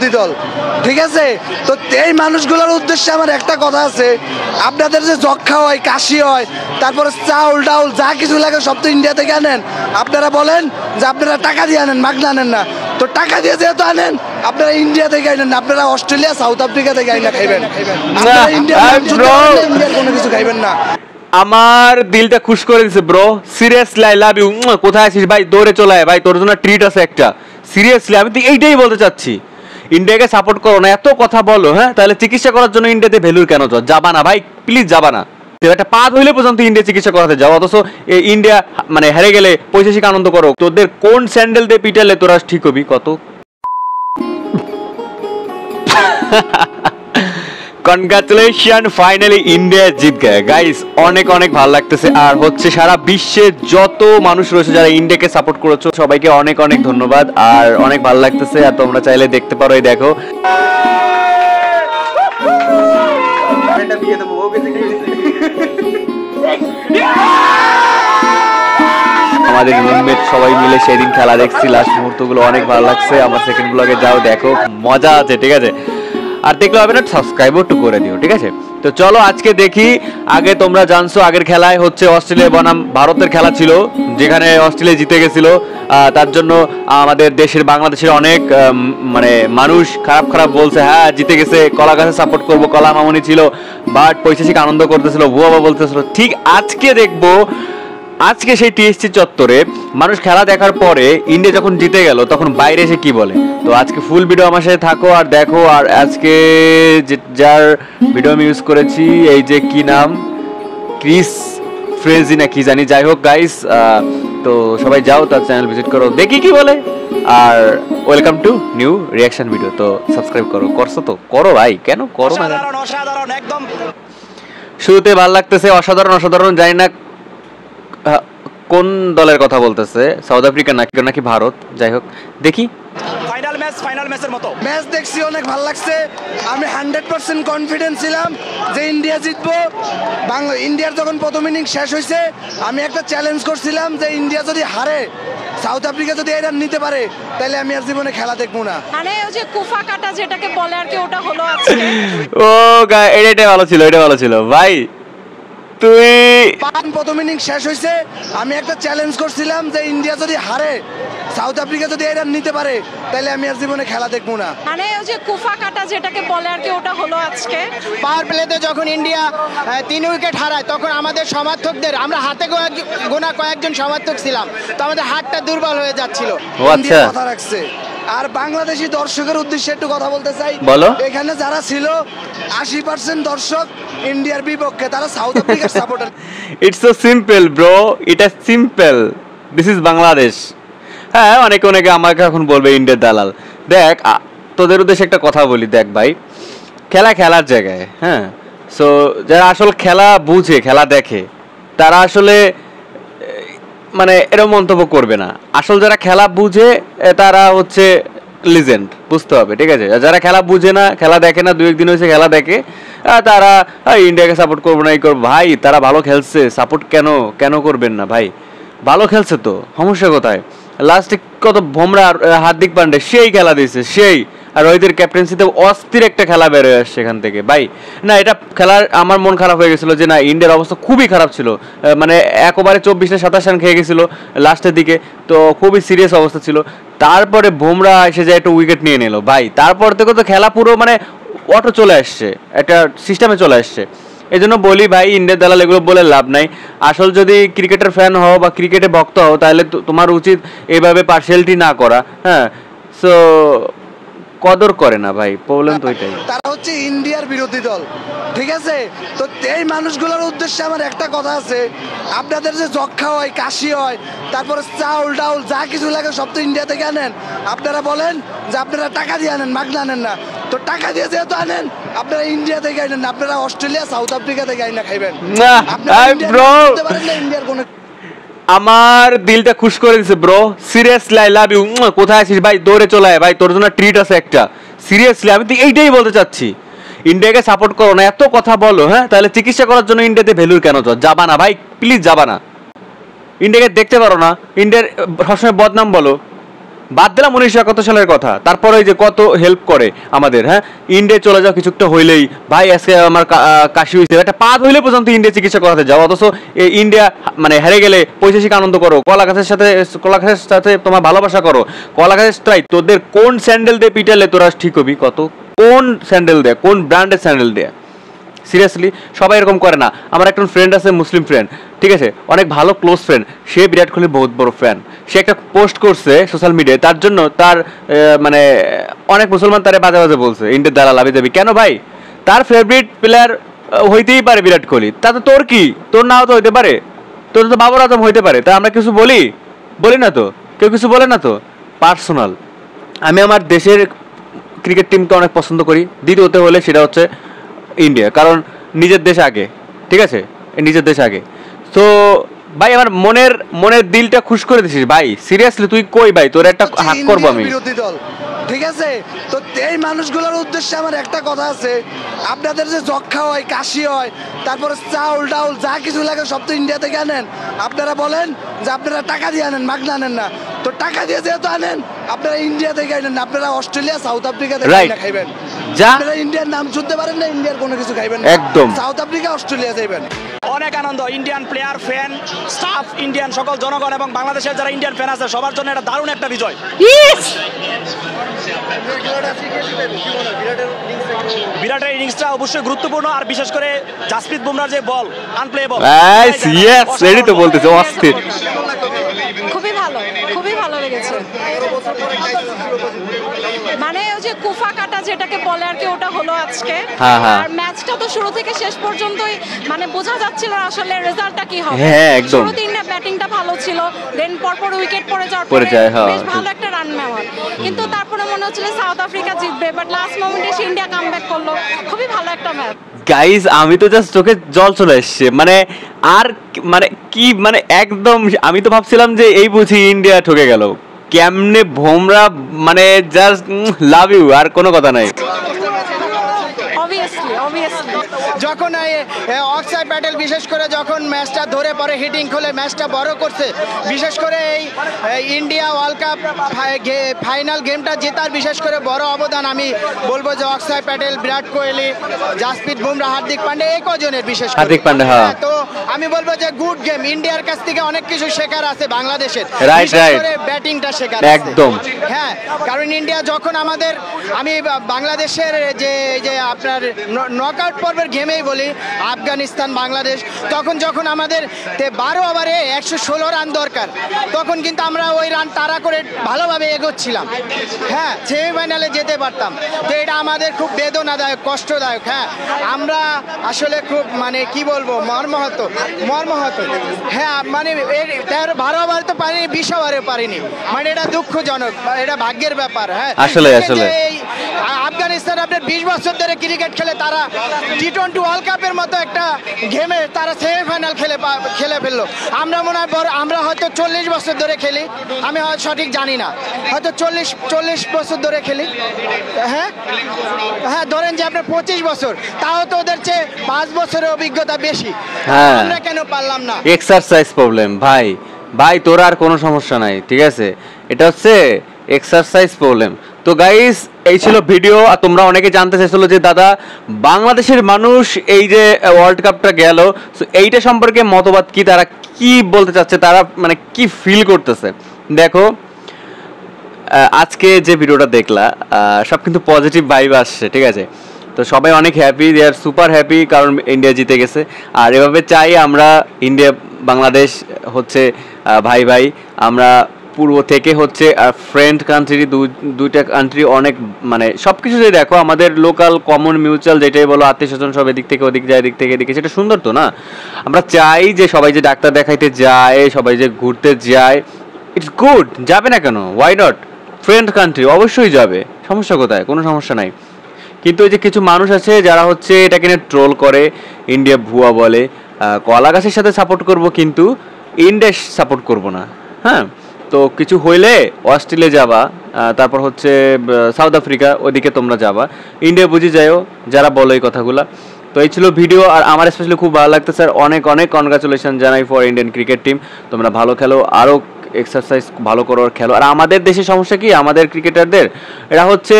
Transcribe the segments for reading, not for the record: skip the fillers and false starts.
বিরোধী দল, ঠিক আছে? তো এই মানুষগুলোর উদ্দেশ্যে আমার একটা কথা আছে, আপনাদের যে যক্ষা হয়, কাশি হয়, তারপরে চাউল ডাউল যা কিছু লাগে সব তো ইন্ডিয়া থেকে আনেন। আপনারা বলেন যে আপনারা টাকা দিয়ে আনেন, মাগনা আনেন না। তো টাকা দিয়ে যেহেতু আনেন, আপনারা ইন্ডিয়া থেকে আনেন না, আপনারা অস্ট্রেলিয়া সাউথ আফ্রিকা থেকে আইনা খাইবেন। আপনারা ইন্ডিয়ার কোনো কিছু খাইবেন না। আমার দিলটা খুশ করে দিছে bro, seriously I love you. কোথায় আছিস ভাই? দৌড়ে চলে আয় ভাই, তোর জন্য ট্রিট আছে একটা। সিরিয়াসলি আমি তো এইটাই বলতে চাচ্ছি, ইন্ডিয়াকে সাপোর্ট করো না, এত কথা বলো, হ্যাঁ? তাহলে চিকিৎসা করার জন্য ইন্ডিয়াতে ভ্যালুর কেন যাবা না ভাই? প্লিজ যাবা না। একটা পা ধইলে পর্যন্ত ইন্ডিয়া চিকিৎসা করাতে যাও, অথচ ইন্ডিয়া মানে হেরে গেলে পৈশাচিক আনন্দ করো। তোদের কোন স্যান্ডেল দিয়ে পিটালে তোরা ঠিক হবি কত? কনগ্রাচুলেশন, ফাইনালি ইন্ডিয়া জিত গেছে গাইস, অনেক অনেক ভালো লাগতেছে। আর হচ্ছে সারা বিশ্বে যত মানুষ রয়েছে যারা ইন্ডিয়াকে সাপোর্ট করেছো সবাইকে অনেক অনেক ধন্যবাদ। আর অনেক ভালো লাগতেছে, আর তোমরা চাইলে দেখতে পারো, এই দেখো আমাদের রুমমেট সবাই মিলে সেদিন খেলা দেখছি, লাস্ট মুহূর্তগুলো অনেক ভালো লাগছে। আমার সেকেন্ড ব্লগে যাও, দেখো, মজা আছে, ঠিক আছে? আর দেখলে হবে না, সাবস্ক্রাইবও একটু করে দিও, ঠিক আছে? তো চলো আজকে দেখি। আগে তোমরা জানছো আগের খেলায় হচ্ছে অস্ট্রেলিয়া বনাম ভারতের খেলা ছিল, যেখানে অস্ট্রেলিয়া জিতে গেছিল। তার জন্য আমাদের দেশের, বাংলাদেশের অনেক মানে মানুষ খারাপ খারাপ বলছে, হ্যাঁ জিতে গেছে, কলা গাছে সাপোর্ট করবো, কলা মামুনি ছিল, বাট পৈশাচিক আনন্দ করতেছিল, ভুয়া বলতেছিল। ঠিক আজকে দেখবো, আজকে সেই টিএসসি চত্বরে মানুষ খেলা দেখার পরে ইন্ডিয়া যখন জিতে গেল তখন বাইরে এসে কি বলে। তো আজকে ফুল ভিডিও আমার সাথে থাকো আর দেখো। আর আজকে যার ভিডিও আমি ইউজ করেছি, এই যে কি নাম, ক্রিস ফ্রেজি না কি জানি, যাই হোক গাইস, তো সবাই যাও তার চ্যানেল ভিজিট করো, দেখি কি বলে। আর welcome to new reaction video. তো সাবস্ক্রাইব করছো তো করো ভাই, কেন করো না? অসাধারণ একদম। শুরুতে ভালো লাগতেছে, অসাধারণ জানি না কোন দলের কথা বলতেছে, সাউথ আফ্রিকা নাকি ভারত, যাই হোক দেখি। ফাইনাল ম্যাচের মতো ম্যাচ দেখছি, অনেক ভালো লাগছে। আমি 100% কনফিডেন্ট ছিলাম যে ইন্ডিয়া জিতবো। ইন্ডিয়ার যখন প্রথম ইনিংস শেষ হয়েছে, আমি একটা চ্যালেঞ্জ করছিলাম যে ইন্ডিয়া যদি হারে, সাউথ আফ্রিকা যদি এই রান নিতে পারে, তাহলে আমি আর জীবনে খেলা দেখবো না। মানে ওই যে কুফা কাটা যেটাকে বলে আর কি, ওটা হলো আজকে। ও এটা ভালো ছিল ভাই। তুই প্রথম ইনিংস শেষ হয়েছে, আমি একটা চ্যালেঞ্জ করছিলাম যে ইন্ডিয়া যদি হারে, সাউথ আফ্রিকা যদি এই রান নিতে পারে, তাহলে আমি আর জীবনে খেলা দেখবো না। মানে ওই যে কুফা কাটা যেটাকে বলে আর কি, ওটা হলো আজকে। পাওয়ার প্লেতে যখন ইন্ডিয়া 3 উইকেট হারায়, তখন আমাদের সমর্থকদের, আমরা হাতে গোনা কয়েকজন সমর্থক ছিলাম, তো আমাদের হাতটা দুর্বল হয়ে যাচ্ছিল। আচ্ছা, কথা রাখছে। আর বাংলাদেশি দর্শকের উদ্দেশ্যে একটু কথা বলতে চাই, বলো। এখানে যারা ছিল 80% দর্শক ইন্ডিয়ার বিপক্ষে, তারা সাউথ আফ্রিকার supporter. It's so simple bro, এটা সিম্পল, দিস ইজ বাংলাদেশ। হ্যাঁ, অনেকে আমাকে এখন বলবে ইন্ডিয়ার দালাল। দেখ, তোদের উদ্দেশ্যে একটা কথা বলি, দেখ ভাই, খেলার জায়গায়, হ্যাঁ, সো যারা আসল খেলা বুঝে, খেলা দেখে, তারা আসলে মানে এরকম মন্তব্য করবে না। আসল যারা খেলা বুঝে তারা হচ্ছে লিজেন্ড, বুঝতে হবে, ঠিক আছে? যারা খেলা বুঝে না, খেলা দেখে না, 2-1 দিন হয়েছে খেলা দেখে, তারা ইন্ডিয়াকে সাপোর্ট করবো না, এই করবো। ভাই তারা ভালো খেলছে, সাপোর্ট কেন করবেন না ভাই? ভালো খেলছে তো, সমস্যা কোথায়? লাস্টে কত বুমরা, হার্দিক পান্ডে সেই খেলা দিয়েছে, সেই। আর রোহিতের ক্যাপ্টেন্সিতে অস্থির একটা খেলা বেরোয় আসছে এখান থেকে ভাই। না, এটা খেলার আমার মন খারাপ হয়ে গেছিলো যে না, ইন্ডিয়ার অবস্থা খুবই খারাপ ছিল, মানে একবারে 24 না 27 রান খেয়ে গেছিলো লাস্টের দিকে, তো খুবই সিরিয়াস অবস্থা ছিল। তারপরে বুমরা এসে যায়, একটা উইকেট নিয়ে নিল ভাই। তারপর থেকে তো খেলা পুরো মানে অটো চলে আসছে, একটা সিস্টেমে চলে আসছে। এই জন্য বলি ভাই, ইন্ডিয়ার দালাল এগুলো বলে লাভ নাই। আসল যদি ক্রিকেটের ফ্যান হও বা ক্রিকেটে ভক্ত হও, তাহলে তোমার উচিত এভাবে পার্সিয়ালিটি না করা, হ্যাঁ। সো কদর করে না ভাই, প্রবলেম তো ওইটাই। তারা হচ্ছে ইন্ডিয়ার বিরোধী দল, ঠিক আছে? তো এই মানুষগুলোর উদ্দেশ্যে আমার একটা কথা আছে, আপনাদের যে যক্ষা হয়, কাশি হয়, তারপরে চাউল ডাউল যা কিছু লাগে সব তো ইন্ডিয়া থেকে আনেন। আপনারা বলেন যে আপনারা টাকা দিয়ে আনেন, মাগনা আনেন না। তো টাকা দিয়ে যেহেতু আনেন, আপনারা ইন্ডিয়া থেকে আনেন না, আপনারা অস্ট্রেলিয়া সাউথ আফ্রিকা থেকে আইনা খাইবেন। ইন্ডিয়ার কোনো আমার দিলটা খুশ করে দিছে bro, seriously I love you. কোথায় আছিস ভাই? দৌড়ে চলে আয় ভাই, তোর জন্য ট্রিট আছে একটা। সিরিয়াসলি আমি তো এইটাই বলতে চাচ্ছি, ইন্ডিয়াকে সাপোর্ট করো না, এত কথা বলো, হ্যাঁ? তাহলে চিকিৎসা করার জন্য ইন্ডিয়াতে ভ্যালুর কেন যাবা না ভাই? প্লিজ যাবা না। ইন্ডিয়াকে দেখতে পারো না, ইন্ডিয়ার সবসময় বদনাম বলো, বাদ দিলাম 1971 সালের কথা, তারপরে যে কত হেল্প করে আমাদের। হ্যাঁ, ইন্ডিয়া চলে যাও কিছুটা হইলেই ভাই আজকে আমার কাশি হয়েছে, একটা পা হইলে পর্যন্ত ইন্ডিয়া চিকিৎসা করাতে যাও, অথচ ইন্ডিয়া মানে হেরে গেলে পৈশাচিক আনন্দ করো, কলা গাছের সাথে তোমার ভালোবাসা করো, কলা গাছের স্ট্রাইক, তোদের কোন স্যান্ডেল দিয়ে পিটালে তোরা ঠিক হবি কত, কোন স্যান্ডেল দেয়, কোন ব্র্যান্ডের স্যান্ডেল দেয়? সিরিয়াসলি সবাই এরকম করে না। আমার একটা ফ্রেন্ড আছে, মুসলিম ফ্রেন্ড, ঠিক আছে, অনেক ভালো ক্লোজ ফ্রেন্ড, সে বিরাট কোহলির বহুত বড় ফ্যান। সে একটা পোস্ট করছে সোশ্যাল মিডিয়ায়, তার জন্য তার মানে অনেক মুসলমান তারে বাজে বাজে বলছে ইন্ডিয়ার দালাল আবি যাবি। কেন ভাই? তার ফেভারিট প্লেয়ার হইতেই পারে বিরাট কোহলি, তাতে তোর কি? তোর নাও তো হইতে পারে, তোর তো বাবর আজম হইতে পারে। তা আমরা কিছু বলি না তো, কেউ কিছু বলে না তো। পার্সোনাল আমি আমার দেশের ক্রিকেট টিমকে অনেক পছন্দ করি, দ্বিতীয়ত হলে সেটা হচ্ছে ইন্ডিয়া, কারণ নিজের দেশ আগে, ঠিক আছে, নিজের দেশ আগে। তো ভাই আমার মনের দিলটা খুশ করে দিছিস ভাই, সিরিয়াসলি তুই কই ভাই, তোর একটা হাত করবো আমি। বিরোধী দল, ঠিক আছে, তো এই মানুষগুলোর উদ্দেশ্যে আমার একটা কথা আছে, আপনাদের যে যক্ষা হয়, কাশি হয়, তারপরে চাউল ডাউল যা কিছু লাগে সব তো ইন্ডিয়া থেকে আনেন। আপনারা বলেন যে আপনারা টাকা দিয়ে আনেন, মাগনা আনেন না, তো টাকা দিয়ে যেহেতু আনেন আপনারা ইন্ডিয়া থেকে আনেন না, আপনারা অস্ট্রেলিয়া সাউথ আফ্রিকা থেকে খাইবেন। আপনারা ইন্ডিয়ার নাম শুনতে পারেন না, ইন্ডিয়ার কোনো কিছু খাইবেন না, একদম সাউথ আফ্রিকা অস্ট্রেলিয়া যাইবেন। অনেক আনন্দ, Indian player, fan, staff, Indian সকল জনগণ এবং বাংলাদেশের যারা ইন্ডিয়ান ফ্যান আছে সবার জন্য এটা দারুণ একটা বিজয়। বিরাটের ইনিংসটা অবশ্যই গুরুত্বপূর্ণ, আর বিশেষ করে জাসপ্রীত বুমরার যে বল, আনপ্লেয়েবল। রেডি তো বলতেছে অস্থির। খুবই ভালো লেগেছে। মানে ওই যে কুফা কাটা যেটাকে বলে আর কি, ওটা হলো আজকে। আর ম্যাচটা তো শুরু থেকে শেষ পর্যন্তই মানে বোঝা যাচ্ছিল আসলে রেজাল্টটা কি হবে। হ্যাঁ একদম। শুরুতে ইন্ডিয়া ব্যাটিংটা ভালো ছিল, দেন পরপর উইকেট পড়ে যাওয়ার পরে বেশ ভালো একটা রান নেওয়া, কিন্তু তারপরে মনে হচ্ছিল সাউথ আফ্রিকা জিতবে, বাট লাস্ট মোমেন্টে এসে ইন্ডিয়া কামব্যাক করলো। খুবই ভালো একটা ম্যাচ গাইস, আমি তো জাস্ট চোখে জল চলে এসছে, মানে আর মানে কি, মানে একদম আমি তো ভাবছিলাম যে এই বুঝি ইন্ডিয়া ঠকে গেল, কেমনে বুমরা মানে জাস্ট লাভ ইউ, আর কোনো কথা নাই। যখন অক্ষয় প্যাটেল বিশেষ করে যখন ম্যাচটা ধরে পরে হিটিং খুলে ম্যাচটা বড় করছে, বিশেষ করে এই ইন্ডিয়া ওয়ার্ল্ড কাপ ফাইনাল গেমটা জেতার বিশেষ করে বড় অবদান আমি বলবো যে অক্ষয় প্যাটেল, বিরাট কোহলি, জাসপ্রীত বুমরা, হার্দিক পান্ডে, এই কজনের বিশেষ করে। হার্দিক পান্ডে, হ্যাঁ। তো আমি বলবো যে গুড গেম, ইন্ডিয়ার কাছ থেকে অনেক কিছু শেখার আছে বাংলাদেশের, বিশেষ করে ব্যাটিংটা শেখার একদম। হ্যাঁ, কারণ ইন্ডিয়া যখন আমাদের, আমি বাংলাদেশের যে আপনার নকআউট পর্বের গেমেই বলি, আফগানিস্তান বাংলাদেশ, যখন আমাদের 12 ওভারে 116 রান দরকার, তখন কিন্তু আমরা ওই রান তাড়া করে ভালোভাবে এগোচ্ছিলাম, হ্যাঁ, সেমিফাইনালে যেতে পারতাম। তো এটা আমাদের খুব বেদনাদায়ক, কষ্টদায়ক। হ্যাঁ, আমরা আসলে খুব মানে কি বলবো, মর্মাহত। হ্যাঁ, মানে 12 ওভার তো পারিনি, 20 ওভারে পারিনি, মানে এটা দুঃখজনক, এটা ভাগ্যের ব্যাপার। হ্যাঁ, আসলে আফগানিস্তান আপনার 20 বছর ধরে ক্রিকেট খেলে, তারা টি-20 ওয়ার্ল্ড কাপের মতো একটা গেমে তারা সেমিফাইনাল খেলে ফেললো। আমরা মনে হয় আমরা হয়তো 40 বছর ধরে খেলি, আমি হয়তো সঠিক জানি না, হয়তো 40 বছর ধরে খেলি। হ্যাঁ, ধরেন যে আপনার 25 বছর, তাও তো ওদের চেয়ে 5 বছরের অভিজ্ঞতা বেশি। আমরা কেন পারলাম না? এক্সারসাইজ প্রবলেম ভাই, তোর আর কোনো সমস্যা নাই, ঠিক আছে, এটা হচ্ছে এক্সারসাইজ প্রবলেম। তো গাইস, এই ছিল ভিডিও। আর তোমরা অনেকে জানতে চাইছিল যে দাদা বাংলাদেশের মানুষ এই যে ওয়ার্ল্ড কাপটা গেল, সো এইটা সম্পর্কে মতবাদ কি, তারা কি বলতে চাচ্ছে, তারা মানে কি ফিল করতেছে। দেখো আজকে যে ভিডিওটা দেখলা সব কিন্তু পজিটিভ ভাইব আসছে, ঠিক আছে, তো সবাই অনেক হ্যাপি, দে আর সুপার হ্যাপি, কারণ ইন্ডিয়া জিতে গেছে। আর এভাবে চাই আমরা, ইন্ডিয়া বাংলাদেশ হচ্ছে ভাই, আমরা পূর্ব থেকে হচ্ছে ফ্রেন্ড কান্ট্রি, দুইটা কান্ট্রি অনেক মানে সব কিছু যদি দেখো, আমাদের লোকাল কমন মিউচুয়াল যেটাই বলো, আত্মীয় স্বজন সব এদিক থেকে ওদিক যায়, এদিক থেকে এদিকে, সেটা সুন্দর তো না? আমরা চাই যে সবাই যে ডাক্তার দেখাইতে যায়, সবাই যে ঘুরতে যায়, ইটস গুড, যাবে না কেন, ওয়াই নট? ফ্রেন্ড কান্ট্রি অবশ্যই যাবে, সমস্যা কোথায়? কোনো সমস্যা নাই। কিন্তু এই যে কিছু মানুষ আছে যারা হচ্ছে এটাকে নিয়ে ট্রোল করে, ইন্ডিয়া ভুয়া বলে, কলা গাছের সাথে সাপোর্ট করব কিন্তু ইন্ডিয়া সাপোর্ট করব না। হ্যাঁ, তো কিছু হইলে অস্ট্রেলিয়া যাবা, তারপর হচ্ছে সাউথ আফ্রিকা, ওইদিকে তোমরা যাবা, ইন্ডিয়া বুঝে যাও যারা বলো এই কথাগুলা। তো এই ছিল ভিডিও। আর আমার স্পেশালি খুব ভালো লাগতো স্যার, অনেক কনগ্রাচুলেশন জানাই ফর ইন্ডিয়ান ক্রিকেট টিম, তোমরা ভালো খেলো, আরও এক্সারসাইজ ভালো করো, খেলো। আর আমাদের দেশে সমস্যা কি, আমাদের ক্রিকেটারদের এরা হচ্ছে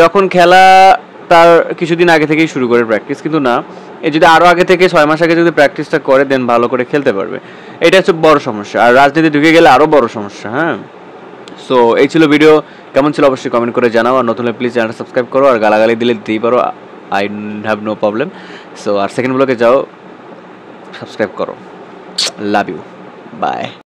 যখন খেলা তার কিছুদিন আগে থেকেই শুরু করে প্র্যাকটিস, কিন্তু না, এই যদি আরও আগে থেকে 6 মাস আগে যদি প্র্যাকটিসটা করে দেন ভালো করে খেলতে পারবে। এটা হচ্ছে বড় সমস্যা। আর রাজনীতি ঢুকে গেলে আরও বড় সমস্যা। হ্যাঁ, সো এই ছিল ভিডিও, কেমন ছিল অবশ্যই কমেন্ট করে জানাও। আর নতুন হলে প্লিজ চ্যানেলটা সাবস্ক্রাইব করো, আর গালাগালি দিলে দিতেই পারো, I have no problem. So আর সেকেন্ড ব্লগে যাও, সাবস্ক্রাইব করো। Love you, by.